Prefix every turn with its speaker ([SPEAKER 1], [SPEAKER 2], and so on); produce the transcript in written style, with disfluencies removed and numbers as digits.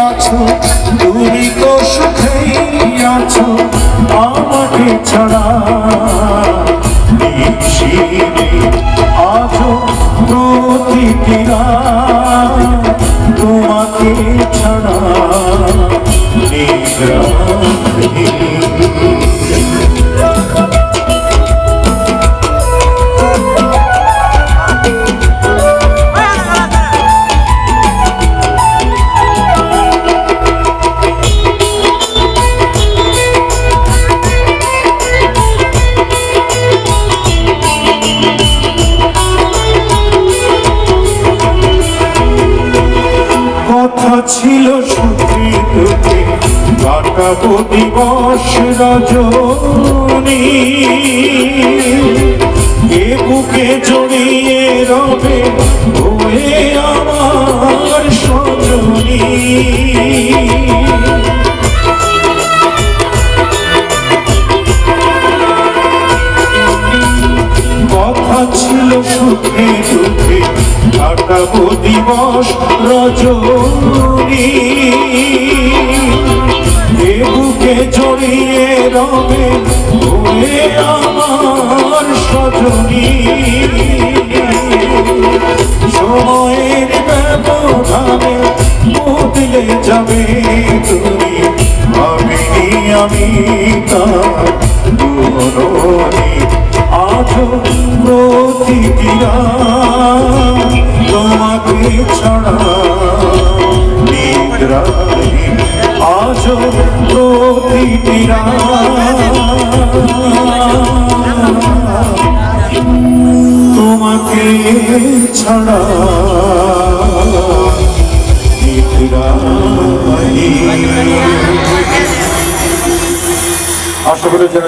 [SPEAKER 1] আছো, তুমি তো সুখেই আছো আমাকে ছাড়া। নিশিরে আছো প্রতিটি রাত তোমাকে ছাড়া নিদ্রা কথা ছিল সুখে দুঃখে কাটাবো দিবস রজনী, এ বুকে জড়িয়ে রবে হয়ে আমার সজনী। কথা ছিল সুখে দুঃখে কাটাবো দিবস রজনী, এ বুকে জড়িয়ে রবে হয়ে আমার সজনী। সময়ের ব্যবধানে বদলে যাবে তুমি, ভাবিনি আমি তার ধরণী। আজও প্রতিটি রাত তোমাকে ছাড়া নিদ্রাহীন, আজও প্রতিটি রাত তোমাকে ছাড়া নিদ্রাহীন। আশা করি যেন